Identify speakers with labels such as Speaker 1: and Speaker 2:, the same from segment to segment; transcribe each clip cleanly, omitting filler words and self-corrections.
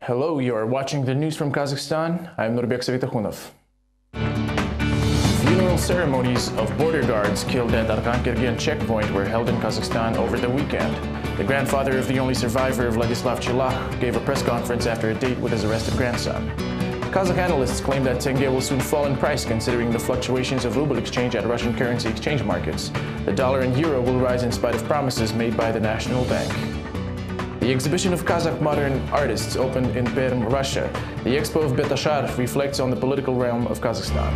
Speaker 1: Hello, you are watching the news from Kazakhstan. I'm Nurbek Savitakhunov. Funeral ceremonies of border guards killed at Arkan checkpoint were held in Kazakhstan over the weekend. The grandfather of the only survivor, Vladislav Chelakh, gave a press conference after a date with his arrested grandson. Kazakh analysts claim that tenge will soon fall in price considering the fluctuations of ruble exchange at Russian currency exchange markets. The dollar and euro will rise in spite of promises made by the National Bank. The exhibition of Kazakh modern artists opened in Perm, Russia. The Expo of Betashar reflects on the political realm of Kazakhstan.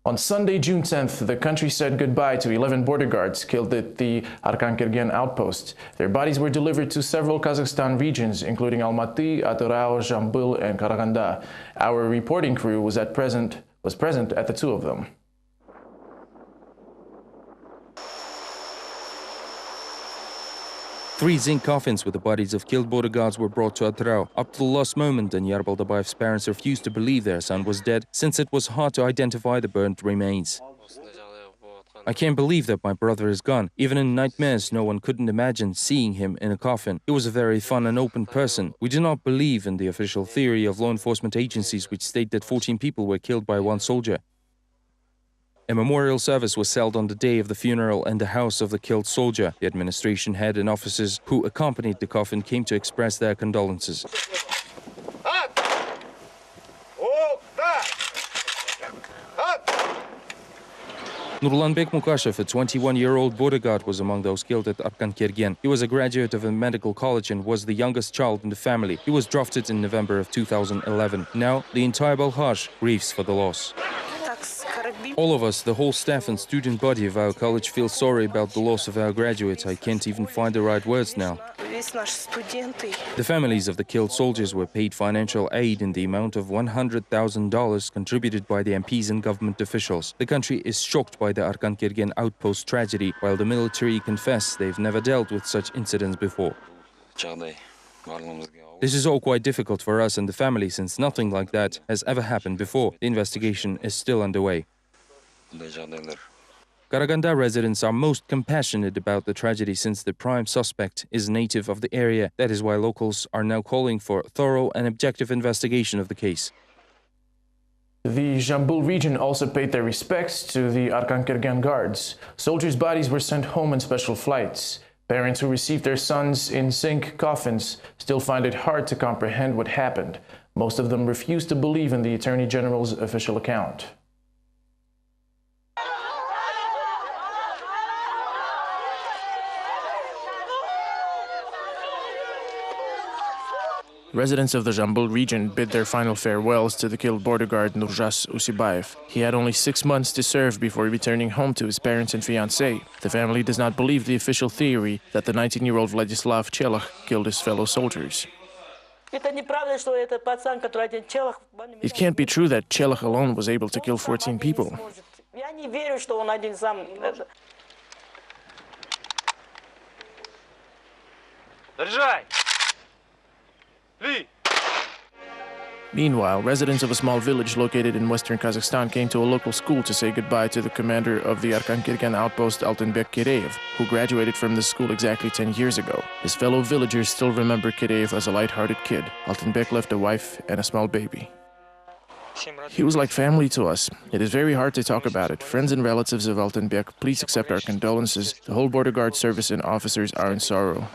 Speaker 1: On Sunday, June 10th, the country said goodbye to 11 border guards killed at the Arkan outpost. Their bodies were delivered to several Kazakhstan regions, including Almaty, Atyrau, Zhambyl, and Karaganda. Our reporting crew was present at the two of them.
Speaker 2: Three zinc coffins with the bodies of killed border guards were brought to Atyrau. Up to the last moment, Danyar Baldabayev's parents refused to believe their son was dead, since it was hard to identify the burnt remains. I can't believe that my brother is gone. Even in nightmares, no one couldn't imagine seeing him in a coffin. He was a very fun and open person. We do not believe in the official theory of law enforcement agencies which state that 14 people were killed by one soldier. A memorial service was held on the day of the funeral in the house of the killed soldier. The administration head and officers who accompanied the coffin came to express their condolences. Nurlanbek Mukashev, a 21-year-old border guard, was among those killed at Arkan. He was a graduate of a medical college and was the youngest child in the family. He was drafted in November of 2011. Now, the entire Balkhash grieves for the loss. All of us, the whole staff and student body of our college, feel sorry about the loss of our graduate. I can't even find the right words now. The families of the killed soldiers were paid financial aid in the amount of $100,000 contributed by the MPs and government officials. The country is shocked by the Arkan outpost tragedy, while the military confess they've never dealt with such incidents before. This is all quite difficult for us and the family, since nothing like that has ever happened before. The investigation is still underway. Karaganda residents are most compassionate about the tragedy since the prime suspect is a native of the area. That is why locals are now calling for a thorough and objective investigation of the case.
Speaker 1: The Zhambyl region also paid their respects to the Arkan guards. Soldiers' bodies were sent home in special flights. Parents who received their sons in zinc coffins still find it hard to comprehend what happened. Most of them refuse to believe in the Attorney General's official account. Residents of the Zhambyl region bid their final farewells to the killed border guard Nurjas Usibayev. He had only 6 months to serve before returning home to his parents and fiancée. The family does not believe the official theory that the 19-year-old Vladislav Chelakh killed his fellow soldiers. It can't be true that Chelakh alone was able to kill 14 people. Meanwhile, residents of a small village located in western Kazakhstan came to a local school to say goodbye to the commander of the Arkan outpost, Altenbek Kireyev, who graduated from the school exactly 10 years ago. His fellow villagers still remember Kireyev as a light-hearted kid. Altenbek left a wife and a small baby. He was like family to us. It is very hard to talk about it. Friends and relatives of Altenbek, please accept our condolences. The whole border guard service and officers are in sorrow.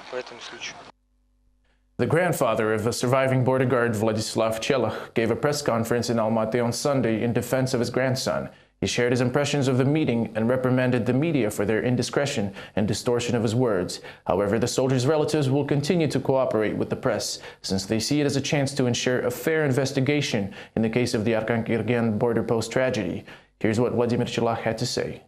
Speaker 1: The grandfather of the surviving border guard, Vladislav Chelakh, gave a press conference in Almaty on Sunday in defense of his grandson. He shared his impressions of the meeting and reprimanded the media for their indiscretion and distortion of his words. However, the soldiers' relatives will continue to cooperate with the press, since they see it as a chance to ensure a fair investigation in the case of the Arkan border post tragedy. Here's what Vladimir Chelakh had to say.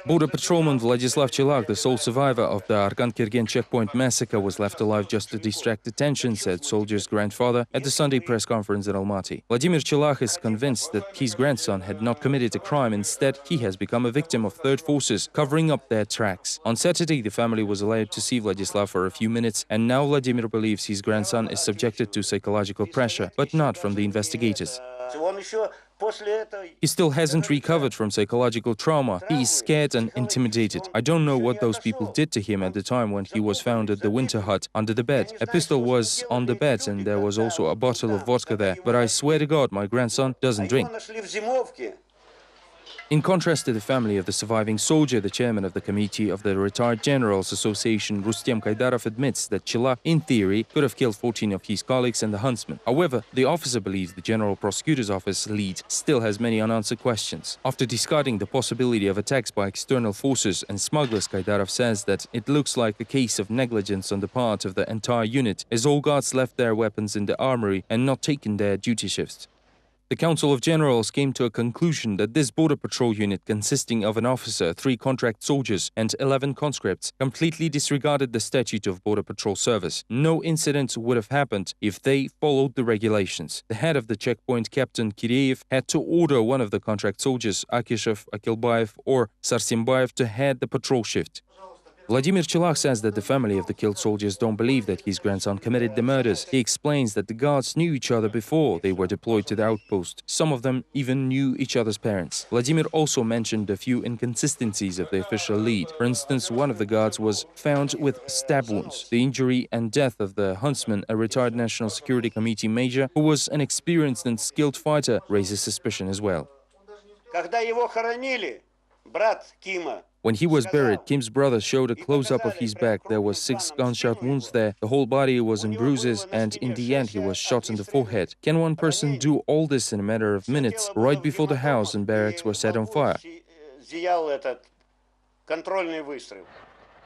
Speaker 2: Border patrolman Vladislav Chelakh, the sole survivor of the Arkan checkpoint massacre, was left alive just to distract attention, said soldier's grandfather at the Sunday press conference in Almaty. Vladimir Chelakh is convinced that his grandson had not committed a crime. Instead, he has become a victim of third forces, covering up their tracks. On Saturday, the family was allowed to see Vladislav for a few minutes, and now Vladimir believes his grandson is subjected to psychological pressure, but not from the investigators. He still hasn't recovered from psychological trauma. He is scared and intimidated. I don't know what those people did to him at the time when he was found at the winter hut under the bed. A pistol was on the bed and there was also a bottle of vodka there. But I swear to God, my grandson doesn't drink. In contrast to the family of the surviving soldier, the chairman of the Committee of the Retired Generals Association, Rustem Kaydarov, admits that Chila, in theory, could have killed 14 of his colleagues and the huntsman. However, the officer believes the General Prosecutor's Office lead still has many unanswered questions. After discarding the possibility of attacks by external forces and smugglers, Kaydarov says that it looks like a case of negligence on the part of the entire unit, as all guards left their weapons in the armory and not taken their duty shifts. The Council of Generals came to a conclusion that this border patrol unit, consisting of an officer, 3 contract soldiers and 11 conscripts, completely disregarded the statute of border patrol service. No incident would have happened if they followed the regulations. The head of the checkpoint, Captain Kireev, had to order one of the contract soldiers, Akishev, Akilbaev or Sarsimbaev, to head the patrol shift. Vladimir Chilak says that the family of the killed soldiers don't believe that his grandson committed the murders. He explains that the guards knew each other before they were deployed to the outpost. Some of them even knew each other's parents. Vladimir also mentioned a few inconsistencies of the official lead. For instance, one of the guards was found with stab wounds. The injury and death of the huntsman, a retired National Security Committee major who was an experienced and skilled fighter, raises suspicion as well. When he was buried, Kim's brother showed a close-up of his back. There was 6 gunshot wounds there. The whole body was in bruises, and in the end he was shot in the forehead. Can one person do all this in a matter of minutes, right before the house and barracks were set on fire?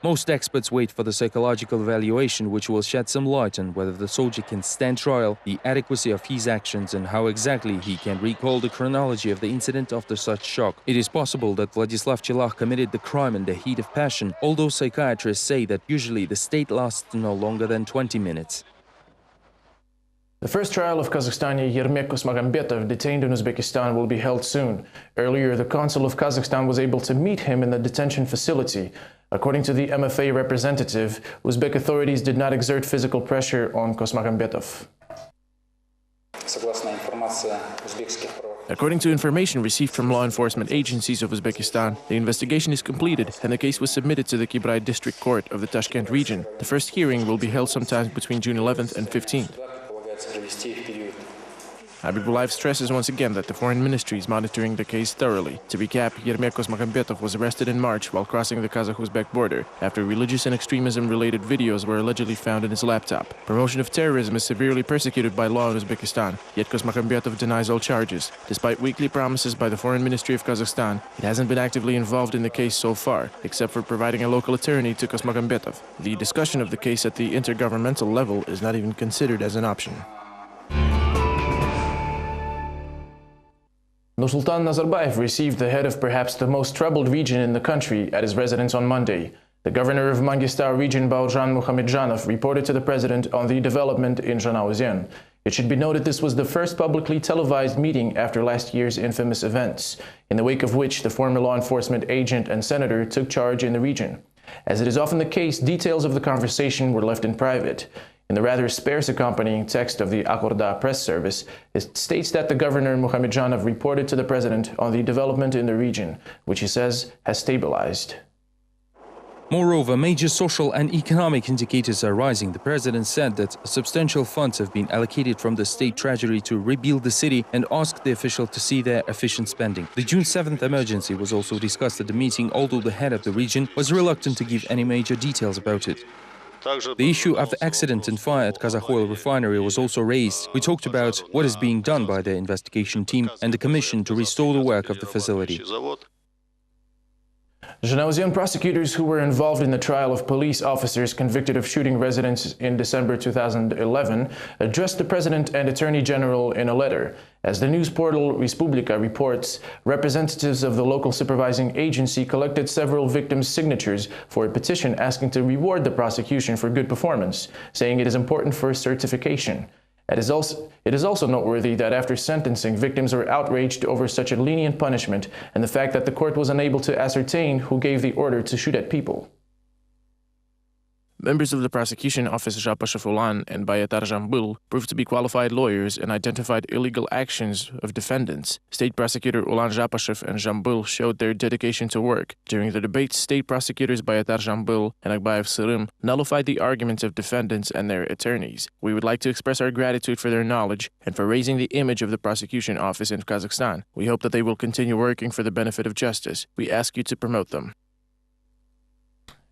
Speaker 2: Most experts wait for the psychological evaluation, which will shed some light on whether the soldier can stand trial, the adequacy of his actions, and how exactly he can recall the chronology of the incident after such shock. It is possible that Vladislav Chilak committed the crime in the heat of passion, although psychiatrists say that usually the state lasts no longer than 20 minutes.
Speaker 1: The first trial of Kazakhstani Yermek Kusmagambetov, detained in Uzbekistan, will be held soon. Earlier, the consul of Kazakhstan was able to meet him in the detention facility. According to the MFA representative, Uzbek authorities did not exert physical pressure on Kusmagambetov. According to information received from law enforcement agencies of Uzbekistan, the investigation is completed and the case was submitted to the Kibray District Court of the Tashkent region. The first hearing will be held sometime between June 11th and 15th. Habibullah stresses once again that the foreign ministry is monitoring the case thoroughly. To recap, Yermek Kusmagambetov was arrested in March while crossing the Kazakh-Uzbek border after religious and extremism-related videos were allegedly found in his laptop. Promotion of terrorism is severely persecuted by law in Uzbekistan, yet Kusmagambetov denies all charges. Despite weekly promises by the Foreign Ministry of Kazakhstan, it hasn't been actively involved in the case so far, except for providing a local attorney to Kusmagambetov. The discussion of the case at the intergovernmental level is not even considered as an option. Nursultan Nazarbayev received the head of perhaps the most troubled region in the country at his residence on Monday. The governor of Mangistau region, Bauzhan Muhamedjanov, reported to the president on the development in Zhanaozen. It should be noted this was the first publicly televised meeting after last year's infamous events, in the wake of which the former law enforcement agent and senator took charge in the region. As it is often the case, details of the conversation were left in private. In the rather sparse accompanying text of the Akorda press service, it states that the governor Muhamedjanov reported to the president on the development in the region, which he says has stabilized.
Speaker 2: Moreover, major social and economic indicators are rising. The president said that substantial funds have been allocated from the state treasury to rebuild the city and asked the official to see their efficient spending. The June 7th emergency was also discussed at the meeting, although the head of the region was reluctant to give any major details about it. The issue of the accident and fire at Kazakh oil refinery was also raised. We talked about what is being done by the investigation team and the commission to restore the work of the facility.
Speaker 1: Zhanaozen prosecutors who were involved in the trial of police officers convicted of shooting residents in December 2011 addressed the president and attorney general in a letter. As the news portal Respublika reports, representatives of the local supervising agency collected several victims' signatures for a petition asking to reward the prosecution for good performance, saying it is important for certification. It is also noteworthy that after sentencing, victims were outraged over such a lenient punishment and the fact that the court was unable to ascertain who gave the order to shoot at people. Members of the prosecution office Zhapashev Ulan and Bayatar Zhambyl proved to be qualified lawyers and identified illegal actions of defendants. State prosecutor Ulan Zhapashev and Zhambyl showed their dedication to work. During the debates, state prosecutors Bayatar Zhambyl and Akbayev Sırım nullified the arguments of defendants and their attorneys. We would like to express our gratitude for their knowledge and for raising the image of the prosecution office in Kazakhstan. We hope that they will continue working for the benefit of justice. We ask you to promote them.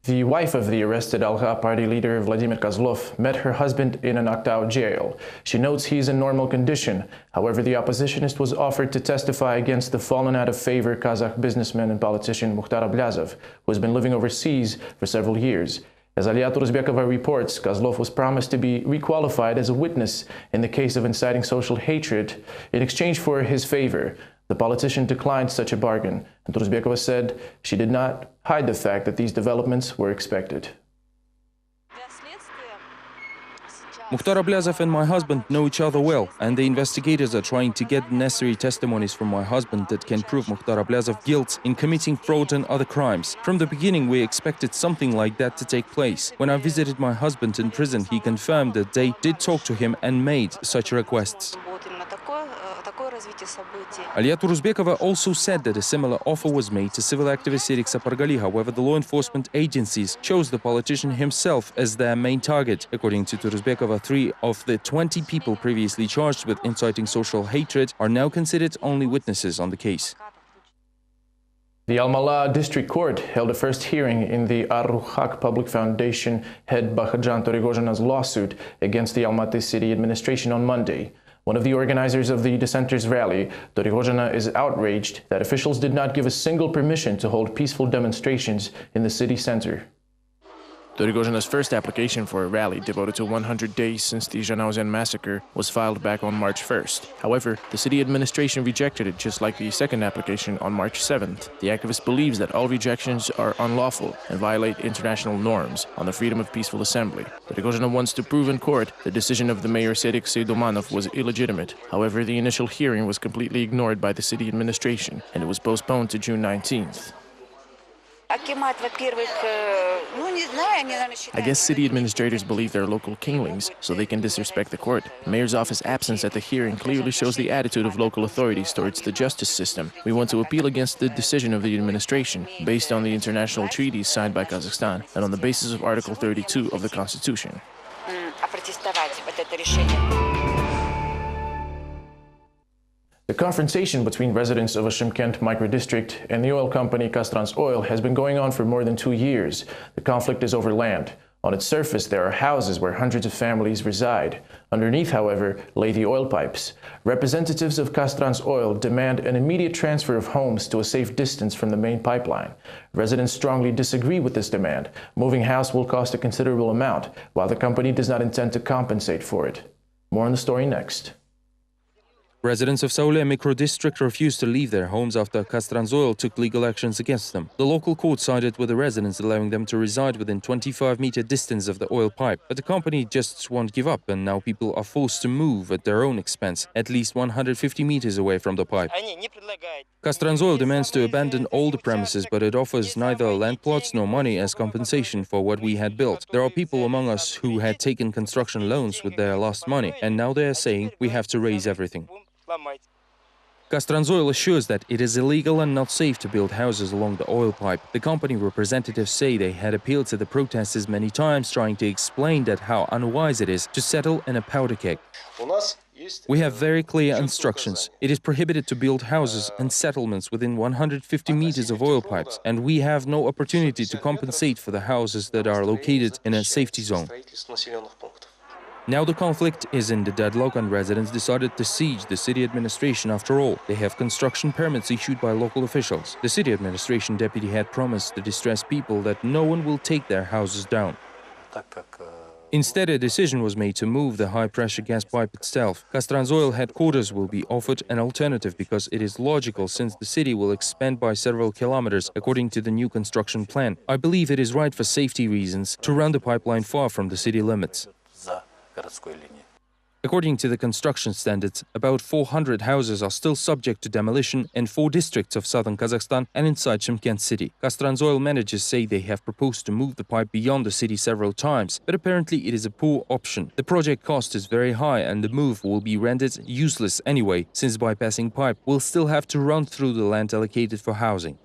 Speaker 1: The wife of the arrested Alga party leader Vladimir Kozlov met her husband in an Aktau jail. She notes he is in normal condition. However, the oppositionist was offered to testify against the fallen out of favor Kazakh businessman and politician Mukhtar Ablyazov, who has been living overseas for several years. As Aliya Turuzbekova reports, Kozlov was promised to be requalified as a witness in the case of inciting social hatred in exchange for his favor. The politician declined such a bargain, and Turuzbekova said she did not hide the fact that these developments were expected.
Speaker 2: Mukhtar Ablyazov and my husband know each other well, and the investigators are trying to get necessary testimonies from my husband that can prove Mukhtar Ablyazov's guilt in committing fraud and other crimes. From the beginning, we expected something like that to take place. When I visited my husband in prison, he confirmed that they did talk to him and made such requests. Aliya Turuzbekova also said that a similar offer was made to civil activist Serik Sapargali. However, the law enforcement agencies chose the politician himself as their main target. According to Turuzbekova, 3 of the 20 people previously charged with inciting social hatred are now considered only witnesses on the case.
Speaker 1: The Almala District Court held a first hearing in the Ar-Ruhak Public Foundation head Bakhajan Torigozhina's lawsuit against the Almaty city administration on Monday. One of the organizers of the dissenters' rally, Torigozhina, is outraged that officials did not give a single permission to hold peaceful demonstrations in the city center. Torigozhina's first application for a rally devoted to 100 days since the Zhanaozen massacre was filed back on March 1st. However, the city administration rejected it just like the second application on March 7th. The activist believes that all rejections are unlawful and violate international norms on the freedom of peaceful assembly. Torigozhina wants to prove in court the decision of the mayor Serik Seydomanov was illegitimate. However, the initial hearing was completely ignored by the city administration, and it was postponed to June 19th. I guess city administrators believe they're local kinglings, so they can disrespect the court. The mayor's office absence at the hearing clearly shows the attitude of local authorities towards the justice system. We want to appeal against the decision of the administration, based on the international treaties signed by Kazakhstan and on the basis of Article 32 of the Constitution. The confrontation between residents of a Shymkent microdistrict and the oil company Kazakh has been going on for more than 2 years. The conflict is over land. On its surface, there are houses where hundreds of families reside. Underneath, however, lay the oil pipes. Representatives of Kazakh demand an immediate transfer of homes to a safe distance from the main pipeline. Residents strongly disagree with this demand. Moving house will cost a considerable amount, while the company does not intend to compensate for it. More on the story next.
Speaker 2: Residents of Saule micro-district refused to leave their homes after Kazakh took legal actions against them. The local court sided with the residents, allowing them to reside within 25-meter distance of the oil pipe. But the company just won't give up, and now people are forced to move at their own expense, at least 150 meters away from the pipe. Kazakh demands to abandon all the premises, but it offers neither land plots nor money as compensation for what we had built. There are people among us who had taken construction loans with their last money, and now they are saying we have to raise everything. Kazakh assures that it is illegal and not safe to build houses along the oil pipe. The company representatives say they had appealed to the protesters many times, trying to explain that how unwise it is to settle in a powder keg. We have very clear instructions. It is prohibited to build houses and settlements within 150 meters of oil pipes, and we have no opportunity to compensate for the houses that are located in a safety zone. Now the conflict is in the deadlock, and residents decided to siege the city administration after all. They have construction permits issued by local officials. The city administration deputy had promised the distressed people that no one will take their houses down. Instead, a decision was made to move the high-pressure gas pipe itself. Kazakh headquarters will be offered an alternative because it is logical, since the city will expand by several kilometers according to the new construction plan. I believe it is right for safety reasons to run the pipeline far from the city limits. According to the construction standards, about 400 houses are still subject to demolition in 4 districts of southern Kazakhstan and inside Chimkent city. Kaztransol managers say they have proposed to move the pipe beyond the city several times, but apparently it is a poor option. The project cost is very high and the move will be rendered useless anyway, since bypassing pipe will still have to run through the land allocated for housing.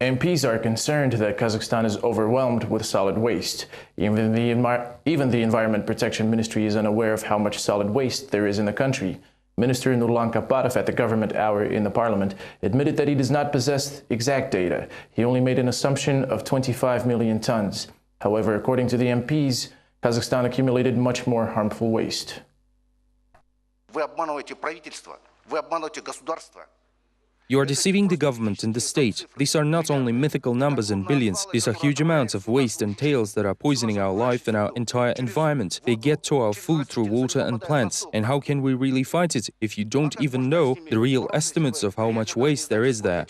Speaker 1: MPs are concerned that Kazakhstan is overwhelmed with solid waste. Even the Environment Protection Ministry is unaware of how much solid waste there is in the country. Minister Nurlan Kaparov at the government hour in the parliament admitted that he does not possess exact data. He only made an assumption of 25 million tons. However, according to the MPs, Kazakhstan accumulated much more harmful waste.
Speaker 3: Вы обманываете правительство, вы обманываете государство.
Speaker 2: You are deceiving the government and the state. These are not only mythical numbers in billions, these are huge amounts of waste and tails that are poisoning our life and our entire environment. They get to our food through water and plants. And how can we really fight it if you don't even know the real estimates of how much waste there is there?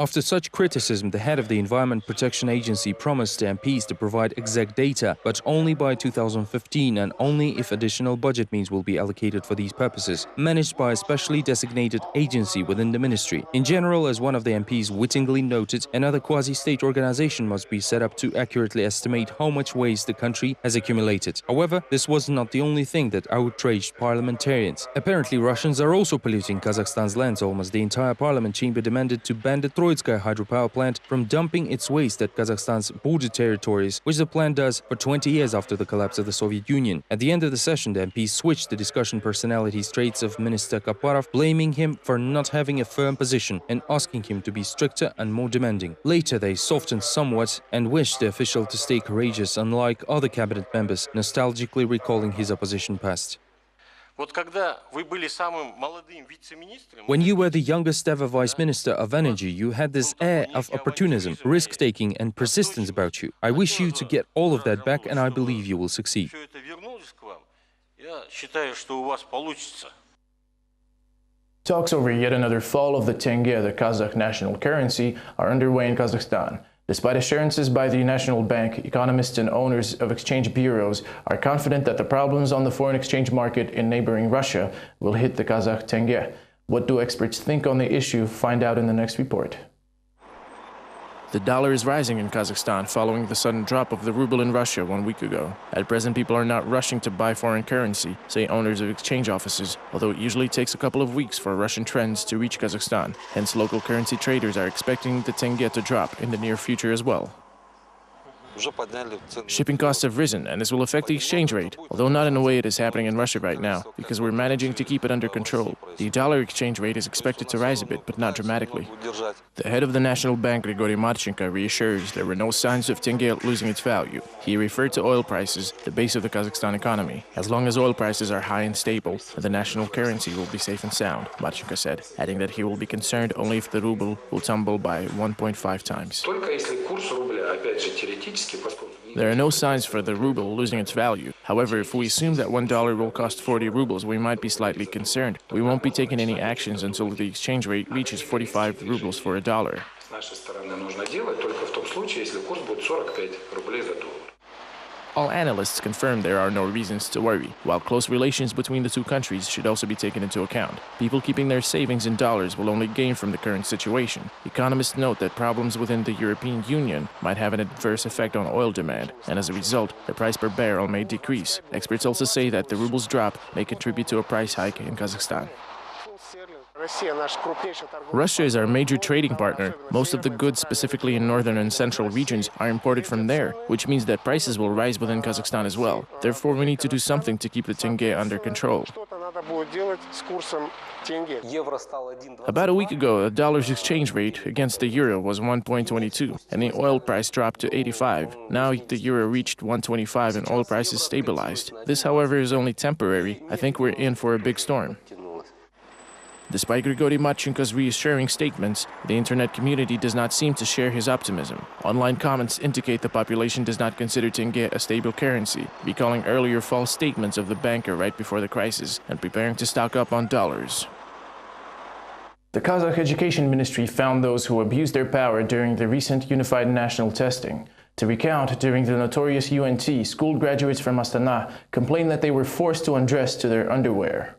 Speaker 2: After such criticism, the head of the Environment Protection Agency promised the MPs to provide exact data, but only by 2015 and only if additional budget means will be allocated for these purposes, managed by a specially designated agency within the ministry. In general, as one of the MPs wittingly noted, another quasi-state organization must be set up to accurately estimate how much waste the country has accumulated. However, this was not the only thing that outraged parliamentarians. Apparently, Russians are also polluting Kazakhstan's lands. Almost the entire parliament chamber demanded to ban the Troitsky hydropower plant from dumping its waste at Kazakhstan's border territories, which the plant does for 20 years after the collapse of the Soviet Union. At the end of the session, the MPs switched the discussion personalities traits of Minister Kaparov, blaming him for not having a firm position and asking him to be stricter and more demanding. Later, they softened somewhat and wished the official to stay courageous, unlike other cabinet members, nostalgically recalling his opposition past. When you were the youngest ever Vice Minister of Energy, you had this air of opportunism, risk-taking and persistence about you. I wish you to get all of that back and I believe you will succeed.
Speaker 1: Talks over yet another fall of the tenge, the Kazakh national currency, are underway in Kazakhstan. Despite assurances by the National Bank, economists and owners of exchange bureaus are confident that the problems on the foreign exchange market in neighboring Russia will hit the Kazakh tenge. What do experts think on the issue? Find out in the next report. The dollar is rising in Kazakhstan following the sudden drop of the ruble in Russia 1 week ago. At present, people are not rushing to buy foreign currency, say owners of exchange offices, although it usually takes a couple of weeks for Russian trends to reach Kazakhstan. Hence, local currency traders are expecting the tenge to drop in the near future as well. Shipping costs have risen, and this will affect the exchange rate, although not in the way it is happening in Russia right now, because we're managing to keep it under control. The dollar exchange rate is expected to rise a bit, but not dramatically. The head of the National Bank, Grigory Marchenko, reassures there were no signs of tenge losing its value. He referred to oil prices, the base of the Kazakhstan economy. As long as oil prices are high and stable, the national currency will be safe and sound, Marchenko said, adding that he will be concerned only if the ruble will tumble by 1.5 times. There are no signs for the ruble losing its value. However, if we assume that $1 will cost 40 rubles, we might be slightly concerned. We won't be taking any actions until the exchange rate reaches 45 rubles for a dollar. All analysts confirm there are no reasons to worry, while close relations between the two countries should also be taken into account. People keeping their savings in dollars will only gain from the current situation. Economists note that problems within the European Union might have an adverse effect on oil demand, and as a result, the price per barrel may decrease. Experts also say that the ruble's drop may contribute to a price hike in Kazakhstan. Russia is our major trading partner. Most of the goods, specifically in northern and central regions, are imported from there, which means that prices will rise within Kazakhstan as well. Therefore, we need to do something to keep the tenge under control. About a week ago, the dollar's exchange rate against the euro was 1.22, and the oil price dropped to 85. Now the euro reached 125 and oil prices stabilized. This, however, is only temporary. I think we're in for a big storm. Despite Grigory Marchenko's reassuring statements, the internet community does not seem to share his optimism. Online comments indicate the population does not consider tenge a stable currency, recalling earlier false statements of the banker right before the crisis and preparing to stock up on dollars. The Kazakh Education Ministry found those who abused their power during the recent unified national testing. To recount, during the notorious UNT, school graduates from Astana complained that they were forced to undress to their underwear.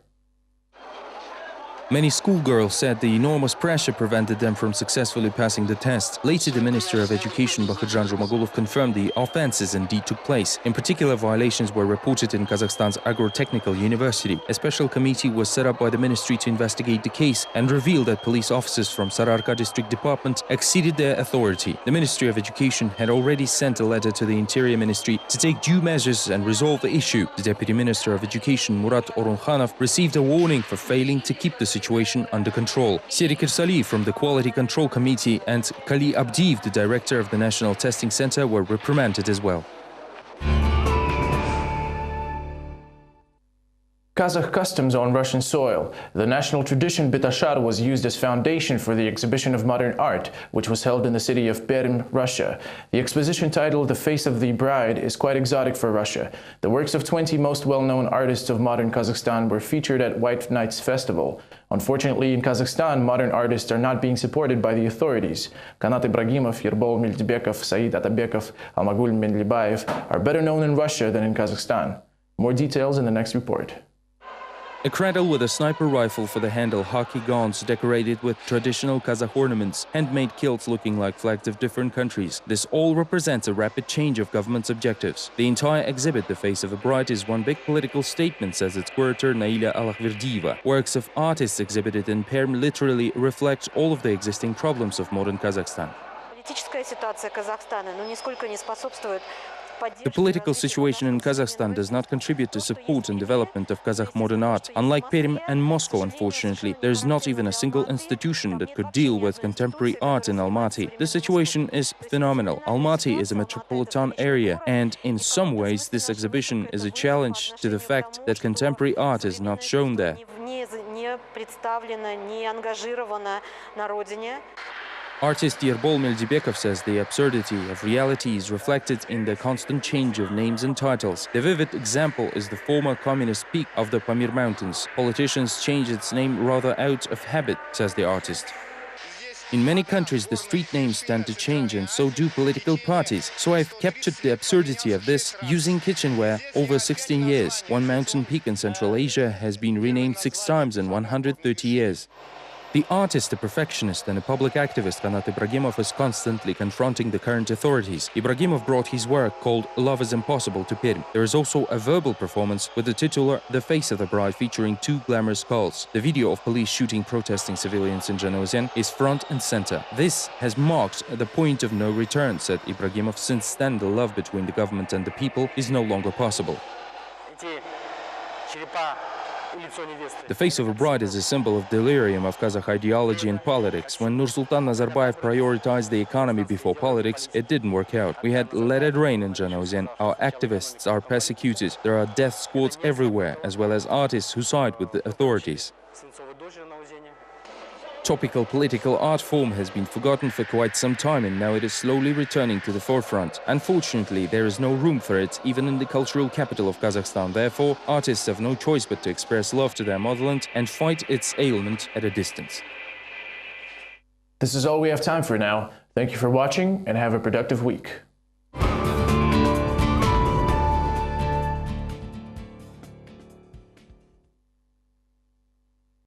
Speaker 2: Many schoolgirls said the enormous pressure prevented them from successfully passing the test. Later, the Minister of Education, Bakhtiyar Jumagulov, confirmed the offenses indeed took place. In particular, violations were reported in Kazakhstan's Agro-Technical University. A special committee was set up by the ministry to investigate the case and revealed that police officers from Sararka District Department exceeded their authority. The Ministry of Education had already sent a letter to the Interior Ministry to take due measures and resolve the issue. The Deputy Minister of Education, Murat Orunxanov, received a warning for failing to keep the situation under control. Serik Irsaliyev from the Quality Control Committee and Kali Abdiyev, the director of the National Testing Center, were reprimanded as well.
Speaker 1: Kazakh customs on Russian soil. The national tradition Betashar was used as foundation for the exhibition of modern art, which was held in the city of Perm, Russia. The exposition, titled The Face of the Bride, is quite exotic for Russia. The works of 20 most well-known artists of modern Kazakhstan were featured at White Nights Festival. Unfortunately, in Kazakhstan, modern artists are not being supported by the authorities. Kanat Ibragimov, Yerbol Miltbekov, Said Atabekov, Almagul Menlibayev are better known in Russia than in Kazakhstan. More details in the next report.
Speaker 2: A cradle with a sniper rifle for the handle, hockey gowns decorated with traditional Kazakh ornaments, handmade kilts looking like flags of different countries. This all represents a rapid change of government's objectives. The entire exhibit, The Face of a Bride, is one big political statement, says its curator Naila Alahverdiyeva. Works of artists exhibited in Perm literally reflect all of the existing problems of modern Kazakhstan. The political situation in Kazakhstan does not contribute to support and development of Kazakh modern art. Unlike Perm and Moscow, unfortunately, there is not even a single institution that could deal with contemporary art in Almaty. The situation is phenomenal. Almaty is a metropolitan area, and in some ways this exhibition is a challenge to the fact that contemporary art is not shown there. Artist Yerbol Miltbekov says the absurdity of reality is reflected in the constant change of names and titles. The vivid example is the former communist peak of the Pamir Mountains. Politicians change its name rather out of habit, says the artist. In many countries, the street names tend to change, and so do political parties. So I've captured the absurdity of this using kitchenware over 16 years. One mountain peak in Central Asia has been renamed 6 times in 130 years. The artist, a perfectionist and a public activist, Kanat Ibragimov, is constantly confronting the current authorities. Ibragimov brought his work called Love is Impossible to Perm. There is also a verbal performance with the titular The Face of the Bride, featuring 2 glamorous skulls. The video of police shooting protesting civilians in Zhanaozen is front and center. This has marked the point of no return, said Ibragimov. Since then, the love between the government and the people is no longer possible. The Face of a Bride is a symbol of delirium of Kazakh ideology and politics. When Nursultan Nazarbayev prioritized the economy before politics, it didn't work out. We had Let It Rain in Zhanaozen. Our activists are persecuted. There are death squads everywhere, as well as artists who side with the authorities. Topical political art form has been forgotten for quite some time, and now it is slowly returning to the forefront. Unfortunately, there is no room for it, even in the cultural capital of Kazakhstan. Therefore, artists have no choice but to express love to their motherland and fight its ailment at a distance.
Speaker 1: This is all we have time for now. Thank you for watching, and have a productive week.